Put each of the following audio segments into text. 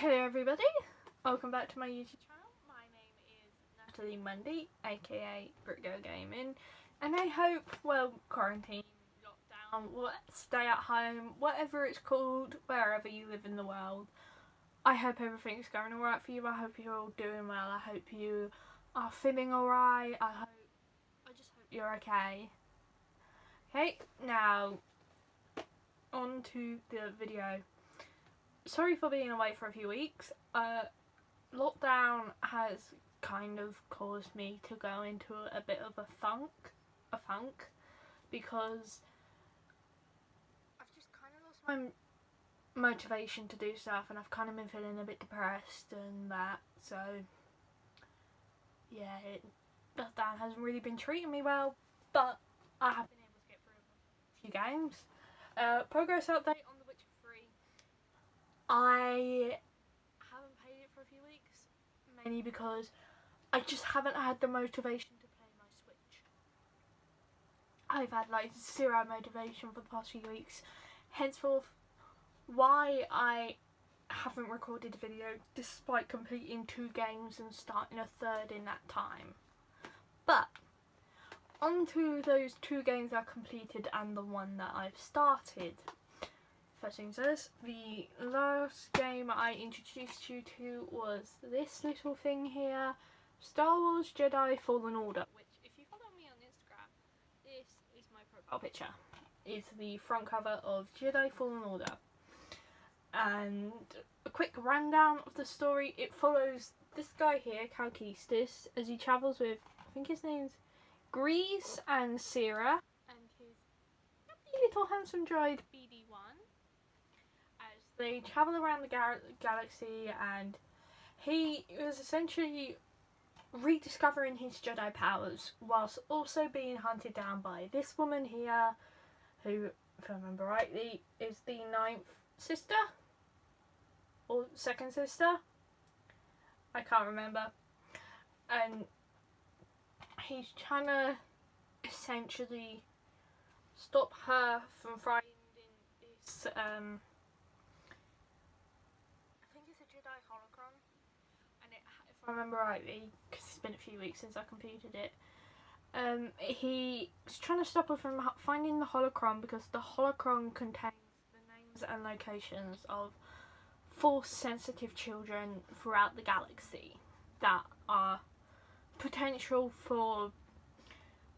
Hello everybody, welcome back to my YouTube channel. My name is Natalie Mundy, aka Britgirlgaming, and I hope, well, quarantine, lockdown, stay at home, whatever it's called, wherever you live in the world, I hope everything's going alright for you. I hope you're all doing well. I hope you are feeling alright. I just hope you're okay. Okay, now on to the video. Sorry for being away for a few weeks. Lockdown has kind of caused me to go into a bit of a funk, because I've just kind of lost my motivation to do stuff, and I've kind of been feeling a bit depressed and that, so yeah, lockdown hasn't really been treating me well, but I have been able to get through a few games. Progress update on The Witcher 3. I haven't played it for a few weeks, mainly because I just haven't had the motivation to play my Switch. I've had like zero motivation for the past few weeks, henceforth why I haven't recorded a video despite completing 2 games and starting a 3rd in that time. But onto those 2 games I completed and the one that I've started. First things first, the last game I introduced you to was this little thing here, Star Wars Jedi Fallen Order, which, if you follow me on Instagram, this is my profile picture. It's the front cover of Jedi Fallen Order. And a quick rundown of the story: it follows this guy here, Calquistis, as he travels with, I think his name's Grease and Sierra, and his lovely little handsome droid BD1, as they travel around the galaxy, and he was essentially rediscovering his Jedi powers whilst also being hunted down by this woman here, who, if I remember rightly, is the 9th sister or 2nd sister, I can't remember, and he's trying to essentially stop her from finding this, I think it's a Jedi holocron, and if I remember rightly, because it's been a few weeks since I completed it, he's trying to stop her from finding the holocron, because the holocron contains the names and locations of Force-sensitive children throughout the galaxy that are potential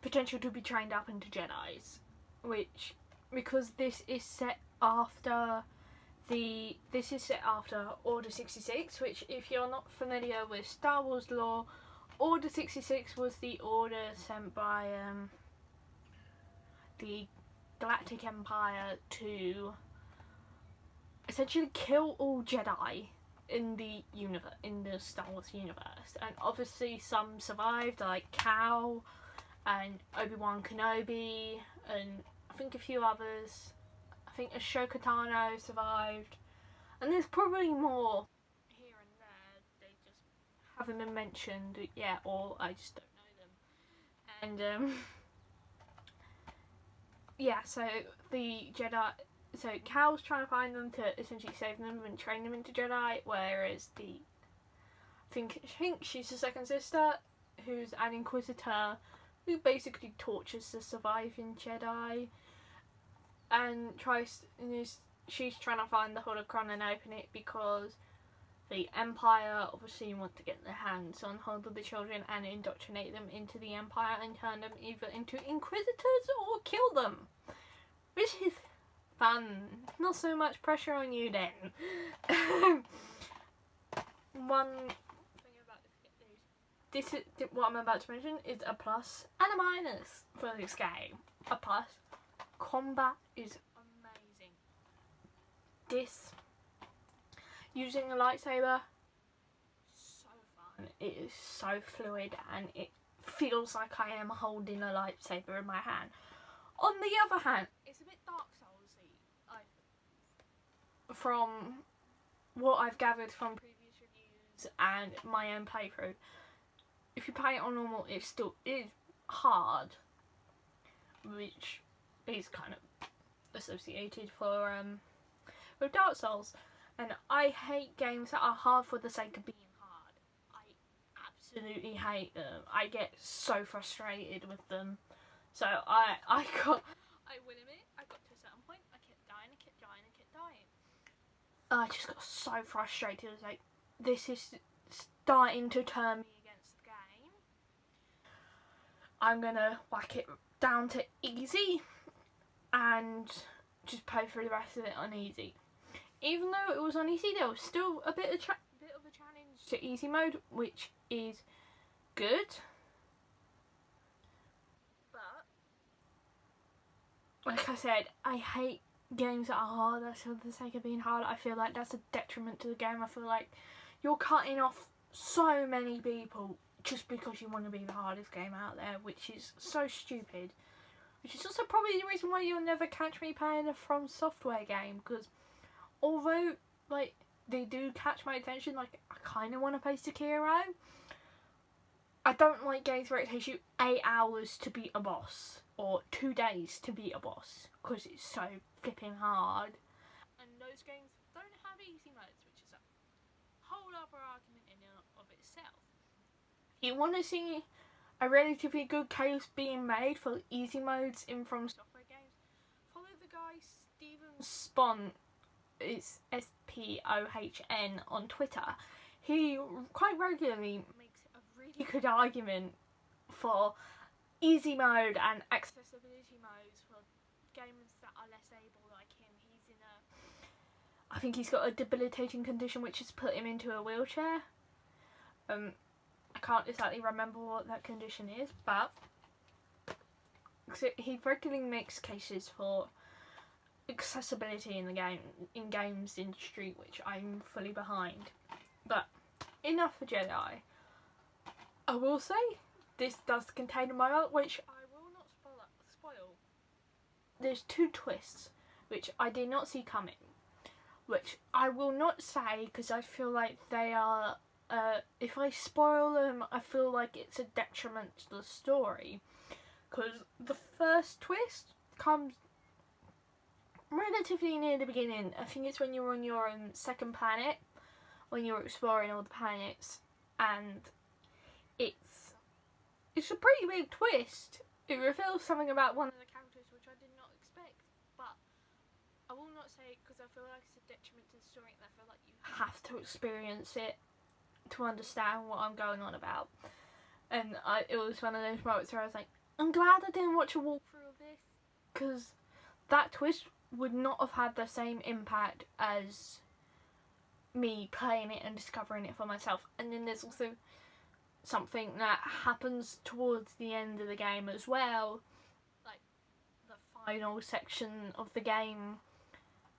to be trained up into Jedis, which, because this is set after Order 66, which, if you're not familiar with Star Wars lore, Order 66 was the order sent by the Galactic Empire to essentially kill all Jedi in the Star Wars universe, and obviously some survived, like Cal and Obi-Wan Kenobi, and I think a few others. I think Ashoka Tano survived, and there's probably more here and there. They just haven't been mentioned yet, or I just don't know them. And yeah, so the Jedi. So Cal's trying to find them to essentially save them and train them into Jedi, whereas I think she's the 2nd sister, who's an Inquisitor, who basically tortures the surviving Jedi, and she's trying to find the holocron and open it, because the Empire obviously want to get their hands on hold of the children and indoctrinate them into the Empire and turn them either into Inquisitors or kill them, which is fun. Not so much pressure on you then. One thing about this is what I'm about to mention is a plus and a minus for this game. A plus: combat is amazing. This, using a lightsaber, so fun. It is so fluid, and it feels like I am holding a lightsaber in my hand. On the other hand, it's a bit Dark Souls-y, from what I've gathered from previous reviews and my own playthrough. If you play it on normal, it still is hard, which is kind of associated with Dark Souls. And I hate games that are hard for the sake of being hard. I absolutely hate them. I get so frustrated with them. So I will admit, I got to a certain point, I kept dying. I just got so frustrated. I was like, this is starting to turn me against the game. I'm gonna whack it down to easy and just play through the rest of it on easy. Even though it was on easy, there was still a bit of a challenge to easy mode, which is good. But like I said, I hate games that are hard that's for the sake of being hard. I feel like that's a detriment to the game. I feel like you're cutting off so many people just because you want to be the hardest game out there, which is so stupid. Which is also probably the reason why you'll never catch me playing a From Software game, because although like they do catch my attention, like I kind of want to play Sekiro, I don't like games where it takes you 8 hours to beat a boss or 2 days to beat a boss, because it's so flipping hard. And those games don't have easy modes, which is a whole other argument in and of itself. If you want to see a relatively good case being made for easy modes in From Software games, follow the guy Steven Spon, it's SPOHN on Twitter. He quite regularly makes a really good argument for easy mode and accessibility modes for gamers that are less able like him. I think he's got a debilitating condition which has put him into a wheelchair. I can't exactly remember what that condition is, but he regularly makes cases for accessibility in the games industry, which I'm fully behind. But enough for Jedi. I will say this does contain a moment which I will not spoil. There's 2 twists which I did not see coming, which I will not say because I feel like they are, if I spoil them, I feel like it's a detriment to the story, because the first twist comes relatively near the beginning. I think it's when you're on your second planet, when you're exploring all the planets, and it's a pretty big twist. It reveals something about one of the characters which I did not expect, but I will not say it because I feel like it's a detriment to the story, and I feel like you have to experience it to understand what I'm going on about. And it was one of those moments where I was like, I'm glad I didn't watch a walkthrough of this, because that twist would not have had the same impact as me playing it and discovering it for myself. And then there's also something that happens towards the end of the game as well, like the final section of the game,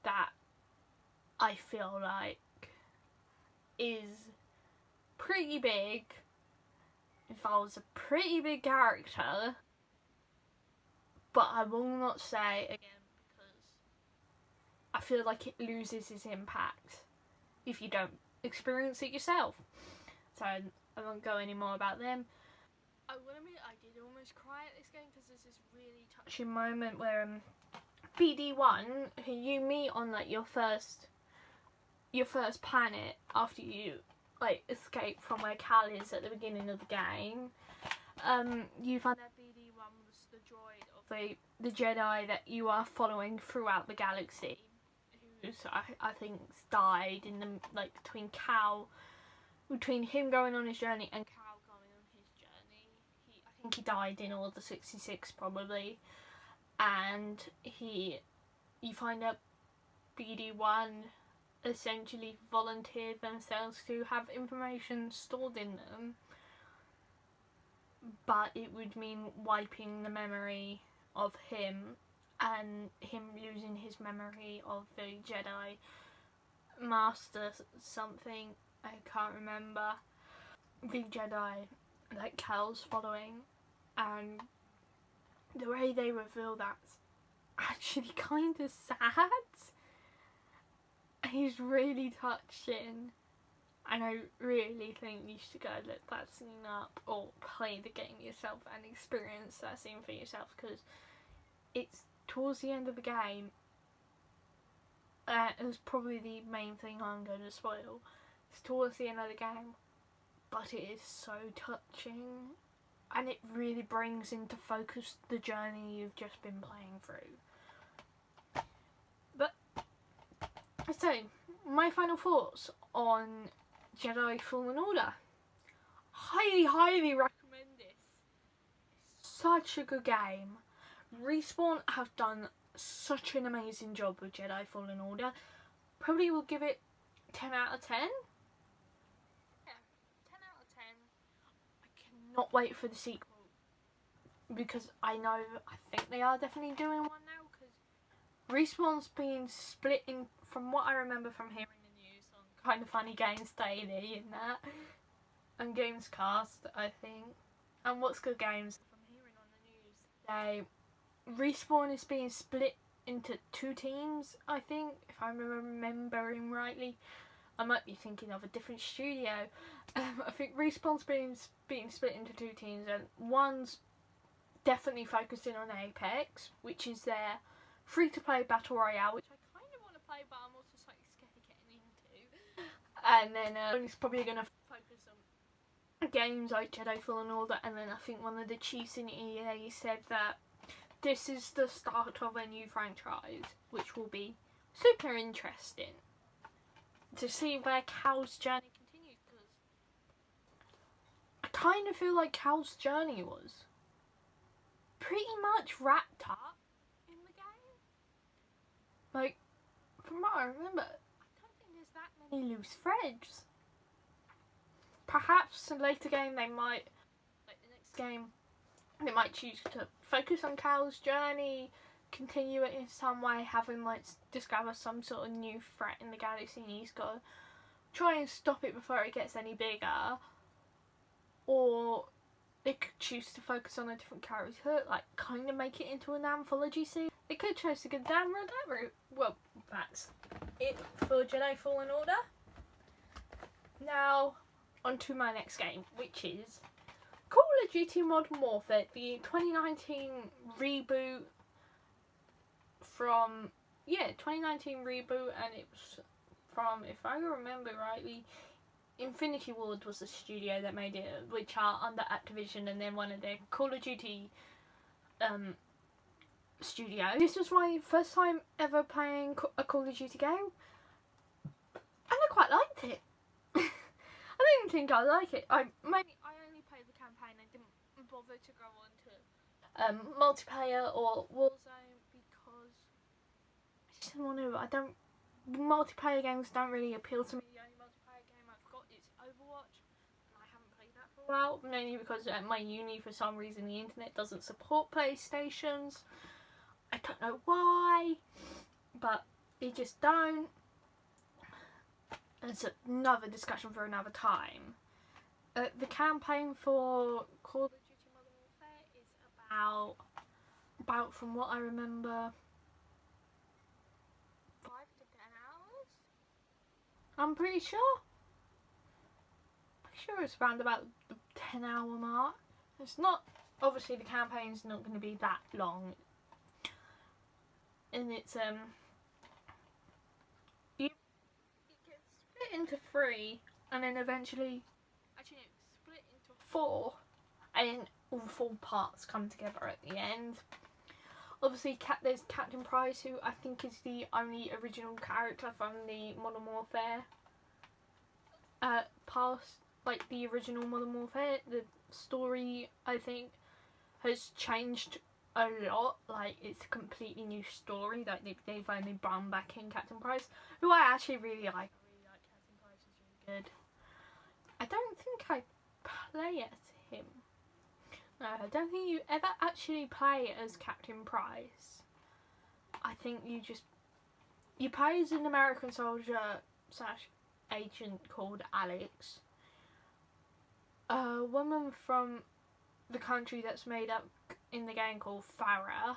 that I feel like is pretty big, involves a pretty big character, but I will not say again because I feel like it loses its impact if you don't experience it yourself. So I won't go any more about them. I will admit I did almost cry at this game because there's this really touching moment where BD1, who you meet on like your first planet after you like escape from where Cal is at the beginning of the game, you find that BD1 was the droid of the Jedi that you are following throughout the galaxy, who's I think died in the between him going on his journey and Cal going on his journey. I think he died in Order 66 probably, and you find out BD1 essentially volunteered themselves to have information stored in them, but it would mean wiping the memory of him and him losing his memory of the Jedi Master something, I can't remember, the Jedi that Cal's following, and the way they reveal that's actually kind of sad. He's really touching, and I really think you should go look that scene up or play the game yourself and experience that scene for yourself, because it's towards the end of the game It's probably the main thing I'm going to spoil. It's towards the end of the game, but it is so touching, and it really brings into focus the journey you've just been playing through. But so, my final thoughts on Jedi Fallen Order. Highly, highly recommend this. It's such a good game. Respawn have done such an amazing job with Jedi Fallen Order. Probably will give it 10 out of 10. Yeah, 10 out of 10. I cannot wait for the sequel, because I think they are definitely doing one now, because Respawn's been split in, from what I remember from hearing the news on Kind of Funny Games Daily and that, and Gamescast, I think, and What's Good Games, from hearing on the news, Respawn is being split into 2 teams, I think, if I'm remembering rightly. I might be thinking of a different studio. I think Respawn's being split into 2 teams, and one's definitely focusing on Apex, which is their free-to-play battle royale, which I kind of want to play, but I'm also slightly scared of getting into. And then it's probably going to focus on games like Jedi Fallen Order, and then I think one of the chiefs in EA said that this is the start of a new franchise, which will be super interesting to see where Cal's journey continues, because I kind of feel like Cal's journey was pretty much wrapped up in the game. Like, from what I remember, I don't think there's that many loose threads. Perhaps in a later game they might, like the next game, they might choose to focus on Cal's journey, continue it in some way, having like discover some sort of new threat in the galaxy, and he's got to try and stop it before it gets any bigger. Or they could choose to focus on a different character, like kind of make it into an anthology series. They could choose to go down that route. Well, that's it for Jedi Fallen Order. Now, on to my next game, which is Call of Duty Modern Warfare, the 2019 reboot from, 2019 reboot, and it was from, if I remember rightly, Infinity Ward was the studio that made it, which are under Activision, and then one of their Call of Duty studio. This was my first time ever playing a Call of Duty game, and I quite liked it. I didn't think I'd like it. I only played the campaign. I didn't bother to go on to multiplayer or Warzone, because I just didn't want to. Multiplayer games don't really appeal to me. The only multiplayer game I've got is Overwatch, and I haven't played that for a while, mainly because at my uni, for some reason, the internet doesn't support PlayStations. I don't know why, but it just don't. It's another discussion for another time. The campaign for Call of Duty Modern Warfare is about from what I remember, 5 to 10 hours. I'm pretty sure. It's around about the 10-hour mark. It's not, obviously the campaign's not going to be that long, and it's into 3, and then eventually actually split into 4, and then all 4 parts come together at the end. Obviously there's Captain Price, who I think is the only original character from the Modern Warfare past, like the original Modern Warfare. The story, I think, has changed a lot. Like, it's a completely new story. Like, they've only brought back in Captain Price, who I actually really like. Good. I don't think I play as him. No, I don't think you ever actually play as Captain Price. I think you play as an American soldier / agent called Alex. A woman from the country that's made up in the game called Farah,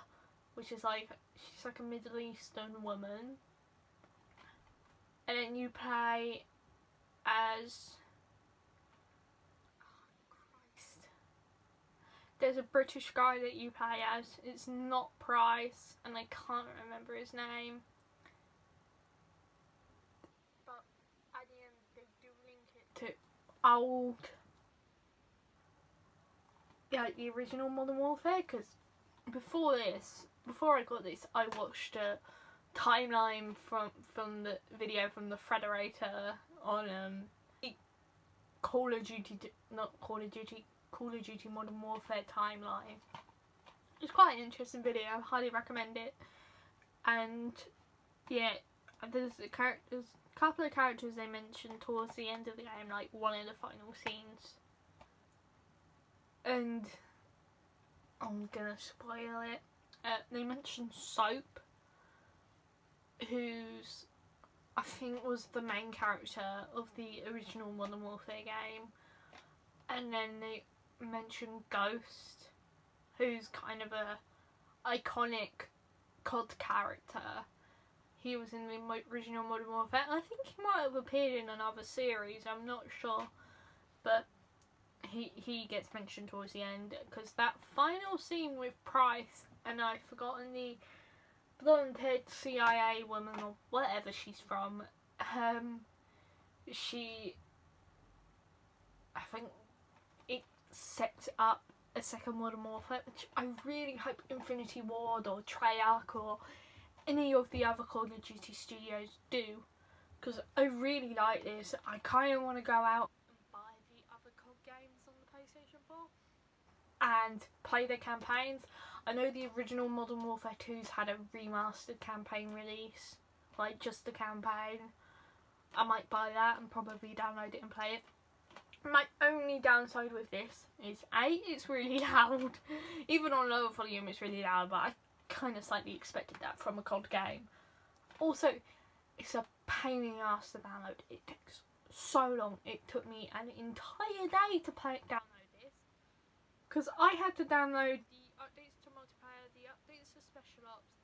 which is she's like a Middle Eastern woman. And then you play as, Christ, there's a British guy that you play as. It's not Price, and I can't remember his name. old, yeah, the original Modern Warfare, because before I got this, I watched a timeline from the video from the Federator on Call of Duty Modern Warfare timeline. It's quite an interesting video. I highly recommend it. And yeah, there's a couple of characters they mentioned towards the end of the game, like one of the final scenes. And I'm gonna spoil it. They mentioned Soap, who's, I think, was the main character of the original Modern Warfare game. And then they mentioned Ghost, who's kind of a iconic COD character. He was in the original Modern Warfare. I think he might have appeared in another series, I'm not sure. But he gets mentioned towards the end, because that final scene with Price, and I've forgotten the blonde-haired CIA woman or whatever she's from, I think it sets up a second Modern Warfare, which I really hope Infinity Ward or Treyarch or any of the other Call of Duty studios do, because I really like this. I kind of want to go out and buy the other COD games on the PlayStation 4 and play their campaigns. I know the original Modern Warfare 2's had a remastered campaign release, like just the campaign. I might buy that and probably download it and play it. My only downside with this is A, it's really loud. Even on lower volume it's really loud, but I kind of slightly expected that from a COD game. Also, it's a pain in the ass to download. It takes so long. It took me an entire day to download this, because I had to download the updates to multiplayer, the updates to special ops,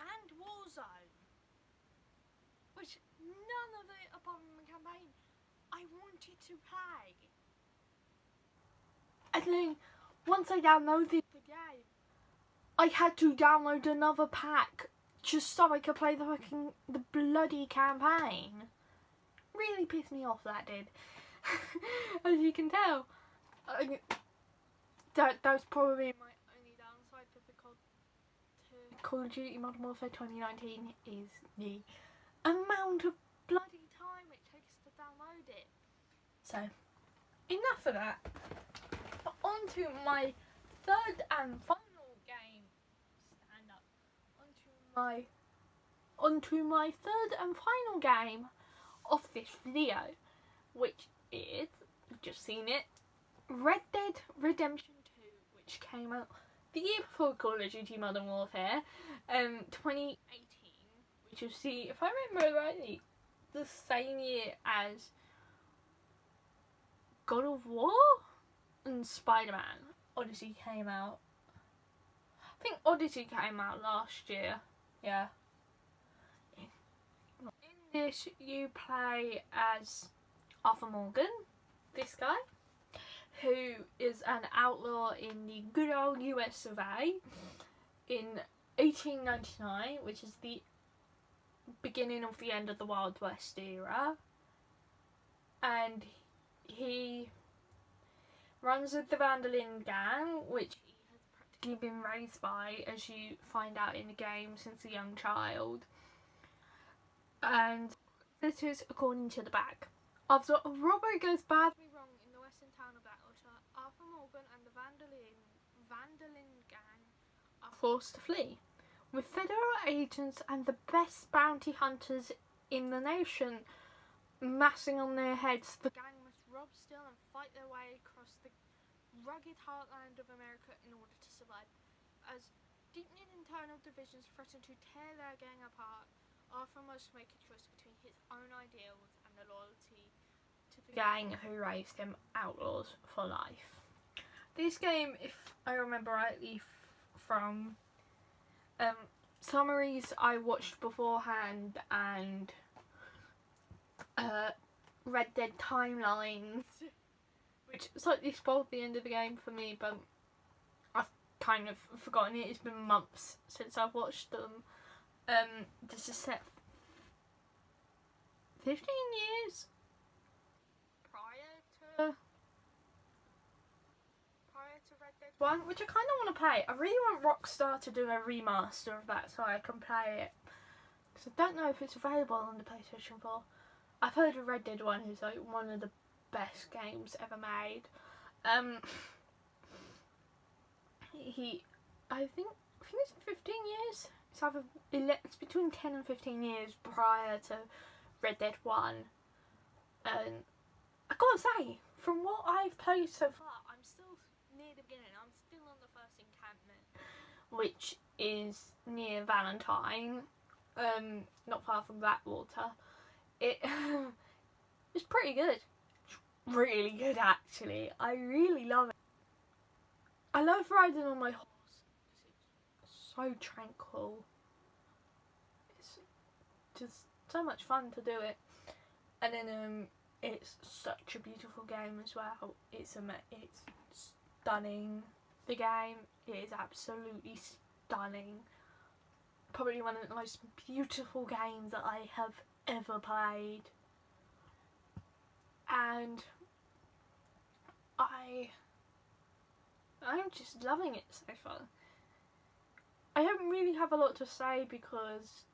and Warzone, which none of it apart from the campaign I wanted to play. And then once I downloaded the game, I had to download another pack just so I could play the bloody campaign. Really pissed me off, that did. As you can tell, that was probably my only downside for the Call of Duty Modern Warfare 2019 is the amount of bloody time it takes to download it. So, enough of that. On to my third and final game. Stand up. Onto my third and final game of this video, which is, you've just seen it, Red Dead Redemption 2, which came out the year before Call of Duty Modern Warfare, 2018, which is, if I remember rightly, the same year as God of War and Spider-Man. Odyssey came out. I think Odyssey came out last year. Yeah. In this, you play as Arthur Morgan, this guy, who is an outlaw in the good old US of A in 1899, which is the beginning of the end of the Wild West era. And he runs with the Vandalin gang, which he has practically been raised by, as you find out in the game, since a young child. And this is according to the back. After a robbery goes badly wrong in the western town of Blackwater, Arthur Morgan and the Vandalin gang are forced to flee. With federal agents and the best bounty hunters in the nation massing on their heads, the gang must rob, steal and fight their way across the rugged heartland of America in order to survive. As deepening internal divisions threaten to tear their gang apart, Arthur must make a choice between his own ideals and the loyalty to the gang who raised him outlaws for life. This game, if I remember rightly from summaries I watched beforehand and Red Dead timelines, which slightly spoiled the end of the game for me, but I've kind of forgotten it. It's been months since I've watched them. This is set 15 years prior to Red Dead 1, which I kind of want to play. I really want Rockstar to do a remaster of that so I can play it. Because I don't know if it's available on the PlayStation 4. I've heard of Red Dead 1 is like one of the best games ever made. I think it's 15 years. It's between 10 and 15 years prior to Red Dead 1. And I gotta say, from what I've played so far, I'm still near the beginning. I'm still on the first encampment, which is near Valentine, not far from Blackwater. It's pretty good. It's really good, actually. I really love it. I love riding on my horse. It's so tranquil. It's just so much fun to do it. And then it's such a beautiful game as well. It's stunning. The game is absolutely stunning. Probably one of the most beautiful games that I have ever played. And I'm just loving it so far. I don't really have a lot to say because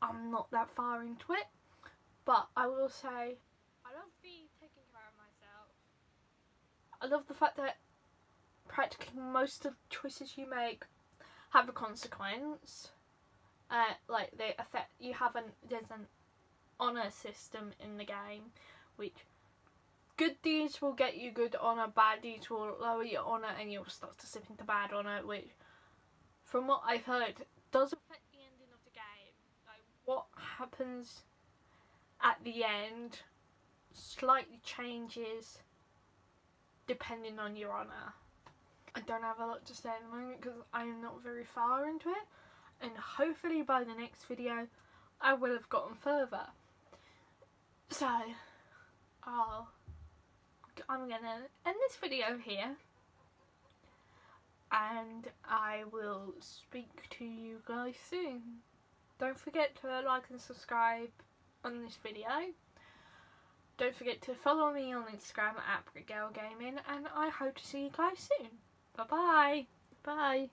I'm not that far into it, but I will say I love taking care of myself. I love the fact that practically most of the choices you make have a consequence. Like they affect you. There's an honour system in the game, which good deeds will get you good honour, bad deeds will lower your honour and you'll start to slip into bad honour, which from what I've heard does affect the ending of the game. Like what happens at the end slightly changes depending on your honour. I don't have a lot to say at the moment because I'm not very far into it, and hopefully by the next video I will have gotten further. So I'm gonna end this video here, and I will speak to you guys soon. Don't forget to like and subscribe on this video. Don't forget to follow me on Instagram at Britgirlgaming, and I hope to see you guys soon. Bye bye. Bye.